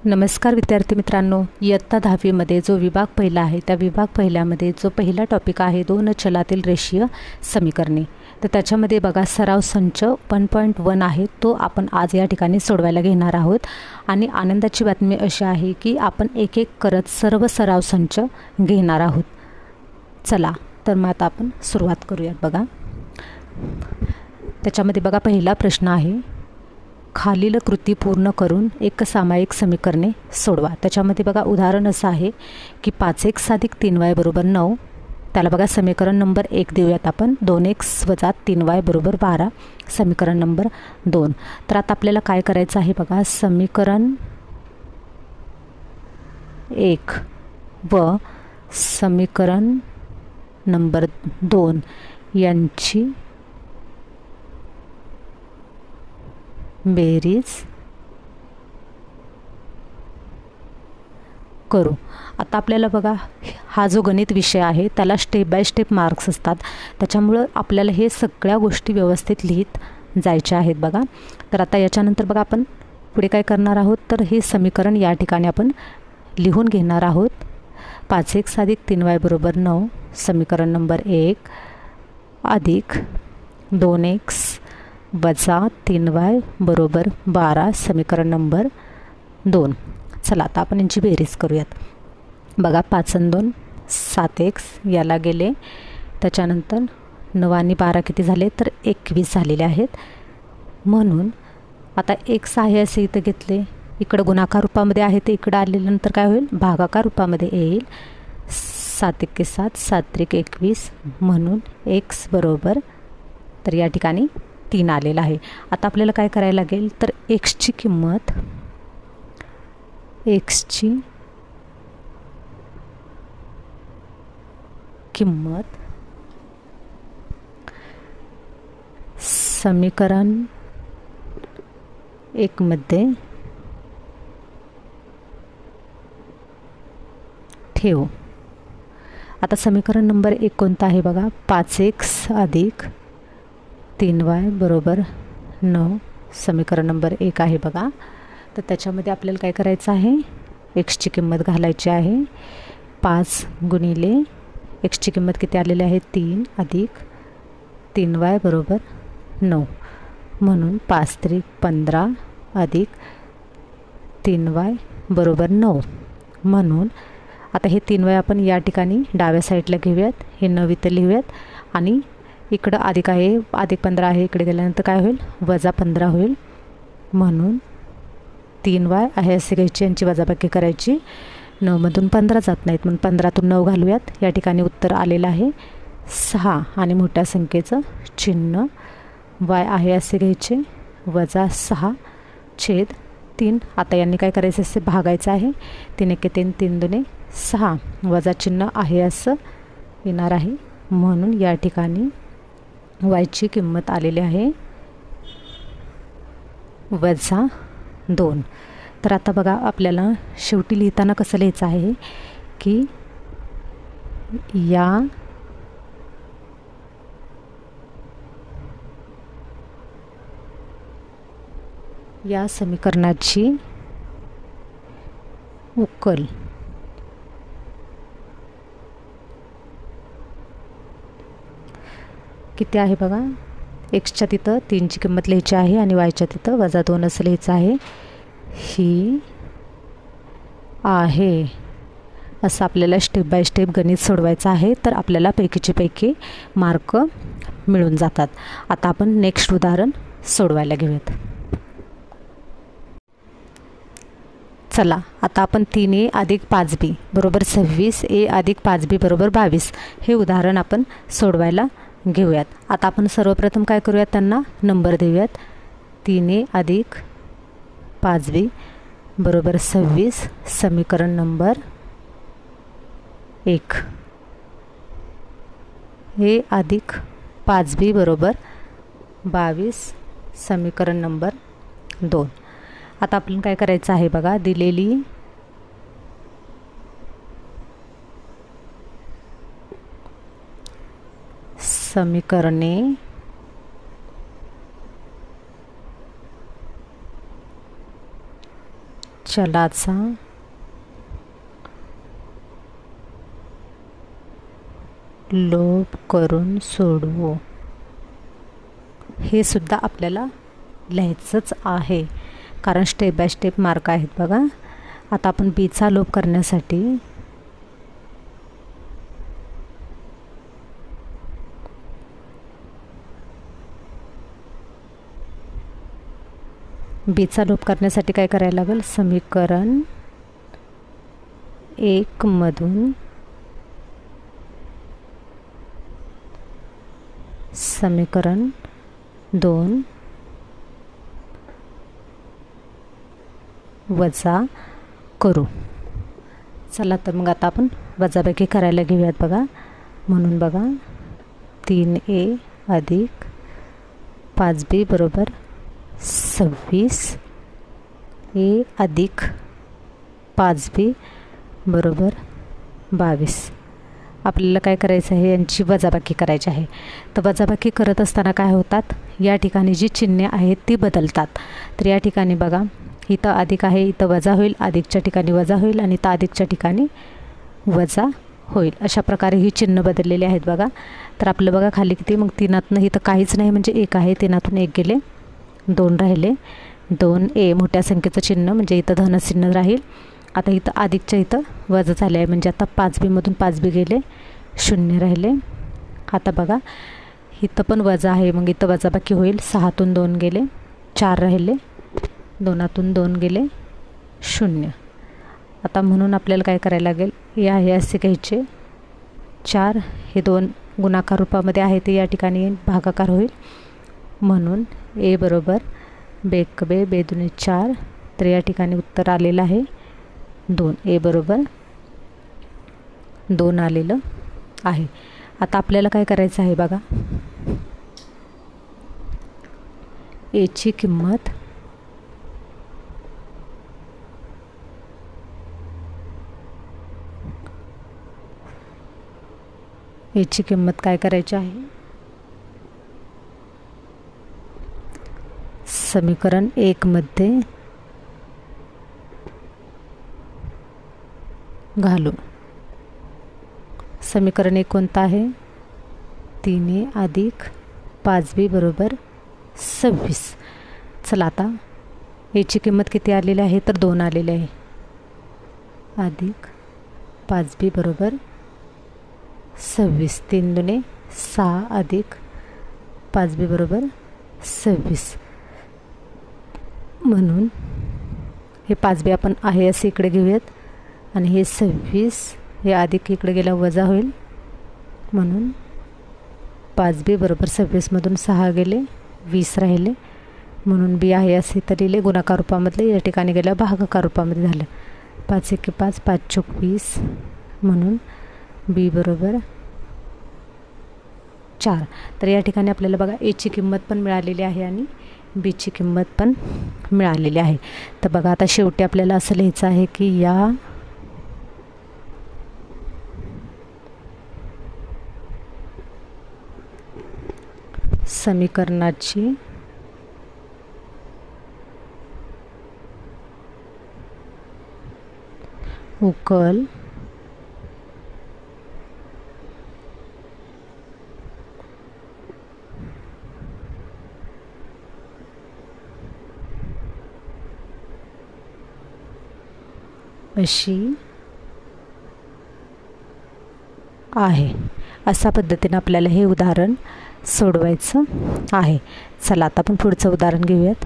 नमस्कार विद्यार्थी मित्रांनो, इयत्ता 10वीमध्ये जो विभाग पहिला आहे त्या विभाग पहिल्यामध्ये जो पहिला टॉपिक आहे दोन चलातील रेषीय समीकरणे, तर त्याच्यामध्ये बघा सराव संच 1.1 आहे तो आपण आज या ठिकाणी सोडवायला घेणार आहोत। आणि आनंदाची बातमी अशी आहे की आपण एक एक करत सर्व सराव संच घेणार आहोत। चला तर मग आता आपण सुरुवात करूयात। बघा त्याच्यामध्ये बघा पहिला प्रश्न आहे, खालील कृती पूर्ण करून एक सामायिक समीकरणे सोडवा। त्याच्यामध्ये बघा उदाहरण असं आहे की 5x + 3y = 9। त्याला बघा समीकरण नंबर 1 देऊयात आपण, 2x - 3y = 12, समीकरण नंबर 2। तर आता आपल्याला काय करायचं आहे बघा, समीकरण 1 व समीकरण नंबर 2 यांची बेरीज करू। आता आपल्याला बघा हा जो गणित विषय आहे त्याला स्टेप बाय स्टेप मार्क्स असतात, त्याच्यामुळं आपल्याला हे सगळ्या गोष्टी व्यवस्थित लिहित जायच्या आहेत। बघा तर आता याच्यानंतर बघा आपण पुढे काय करणार आहोत, तर हे समीकरण या ठिकाणी आपण लिहून घेणार आहोत। 5x + 3y = 9, समीकरण नंबर 1 अधिक 2x - 3y = 12, समीकरण नंबर 2। चला आता आपण यांची बेरीज करूयात। बघा 5 आणि 2 7x, याला गेले त्याच्यानंतर 9 आणि 12 किती झाले, तर 21 झालेले आहेत। म्हणून आता x आहे असे इथं घेतले, इकडं गुणाकार रूपामध्ये आहे ते इकडं आल्यानंतर काय होईल, भागाकार रूपामध्ये येईल। 7 × 7 7 × 21 म्हणून x बरोबर तर या ठिकाणी 3 आलेला आहे। आता आपल्याला काय करायला लागेल, तर x ची किंमत समीकरण 1 मध्ये ठेवू। आता समीकरण नंबर 1 कोणतं आहे बघा, 5x + 3y = 9, समीकरण नंबर 1 आहे बघा। तर त्याच्यामध्ये आपल्याला काय करायचं आहे, x ची किंमत घालायची आहे। 5 गुणिले x ची किंमत किती आलेली आहे, 3 अधिक 3y = 9 म्हणून 5 × 15 अधिक 3y = 9 म्हणून आता हे 3y आपण या ठिकाणी डाव्या साईडला घेऊयात, हे 9 इथं लिहूयात आणि इकडं अधिक आहे, अधिक 15 आहे, इकडे गेल्यानंतर काय होईल, -15 होईल। म्हणून 3y आहे असे घ्यायची, यांची वजाबाकी करायची। 9 मधून 15 जात नाहीत म्हणून 15तून 9 घालूयात। या ठिकाणी उत्तर आलेलं आहे 6 आणि मोठ्या संख्येचं चिन्ह y आहे असे घ्यायचे, -6/3। आता यांनी काय करायचं असे भागायचं आहे, 3 × 3 3 × 2 6, वजा चिन्ह आहे असं येणार आहे। म्हणून या ठिकाणी y ची किंमत आलेली आहे -2। तर आता बघा आपल्याला शेवटी लिहिताना कसं लिहायचं आहे की या समीकरणाची उकल किती आहे बघा, xच्या तिथं 3 ची किंमत लिहायची आहे आणि yच्या तिथं -2 असं लिहायचं आहे। ही आहे असं आपल्याला स्टेप बाय स्टेप गणित सोडवायचं आहे, तर आपल्याला पैकीचे पैकी मार्क मिळून जातात। आता आपण नेक्स्ट उदाहरण सोडवायला घेऊयात। चला आता आपण 3a + 5b = 26, a + 5b = 22 हे उदाहरण आपण सोडवायला घेऊयात। आता आपण सर्वप्रथम काय करूयात, त्यांना नंबर देऊयात। 3a + 5b = 26, समीकरण नंबर 1। a + 5b = 22, समीकरण नंबर 2। आता आपण काय करायचं आहे बघा, दिलेली समीकरणे चलाचा लोभ करून सोडवू. हे सुद्धा आपल्याला लिहायचंच आहे, कारण स्टेप बाय स्टेप मार्क आहेत बघा. आता आपण बीचा लोभ करण्यासाठी काय करायला लागेल, समीकरण 1 मधून समीकरण 2 वजा करू. चला तर मग आता आपण वजाबाकी करायला घेऊयात बघा. म्हणून बघा 3a अधिक 5b बरोबर 26, a अधिक 5b बरोबर 22. आपल्याला काय करायचं आहे, यांची वजाबाकी करायची आहे. तर वजाबाकी करत असताना काय होतात, या ठिकाणी जी चिन्हे आहेत ती बदलतात. तर या ठिकाणी बघा, इथं अधिक आहे, इथं वजा होईल, अधिकच्या ठिकाणी वजा होईल आणि इथं अधिकच्या ठिकाणी वजा होईल. अशा प्रकारे ही चिन्ह बदललेली आहेत बघा. तर आपलं बघा खाली किती, मग 3तनं इथं काहीच नाही म्हणजे 1 आहे, 3तून 1 गेले, 2 राहिले, 2a मोठ्या संख्येचं चिन्ह म्हणजे इथं धनचिन्ह राहील. आता इथं अधिकच्या इथं वजा झाले आहे म्हणजे आता 5b मधून 5b गेले, 0 राहिले. आता बघा इथं पण वजा आहे, मग इथं वजाबाकी होईल, 6तून 2 गेले, 4 राहिले, 2तून 2 गेले, 0. आता म्हणून आपल्याला काय करायला लागेल, हे असे घ्यायचे 4, हे 2 गुणाकार रूपामध्ये आहे ते या ठिकाणी भागाकार होईल. म्हणून a बरोबर बेकबे बेदुने 4. तर या ठिकाणी उत्तर आलेलं आहे 2. a बरोबर 2 आलेलं आहे. आता आपल्याला काय करायचं आहे बघा, a ची किंमत काय करायची आहे, समीकरण 1 मध्ये घालू. समीकरण 1 कोणतं आहे, 3a अधिक 5b बरोबर 26. चला आता a ची किंमत किती आलेली आहे, तर 2 आलेली आहे, अधिक 5b बरोबर 26. 3 दुने 6 अधिक 5b बरोबर 26. म्हणून हे 5b आपण आहे असे इकडे घेऊयात आणि हे 26 हे अधिक इकडे गेला वजा होईल. म्हणून 5b बरोबर 26मधून 6 गेले, 20 राहिले. म्हणून b आहे असे तर लिहिले गुणाकार रूपामधले, या ठिकाणी गेल्या भागाकार रूपामध्ये झालं. 5 एके 5, 5 चोक 20. म्हणून b बरोबर 4. तर या ठिकाणी आपल्याला बघा a ची किंमत पण मिळालेली आहे आणि b ची किंमत पण मिळालेली आहे. तर बघा आता शेवटी आपल्याला असं लिहायचं आहे की या समीकरणाची उकल अशी आहे. अशा पद्धतीने आपल्याला हे उदाहरण सोडवायचं आहे. चला आता आपण पुढचं उदाहरण घेऊयात.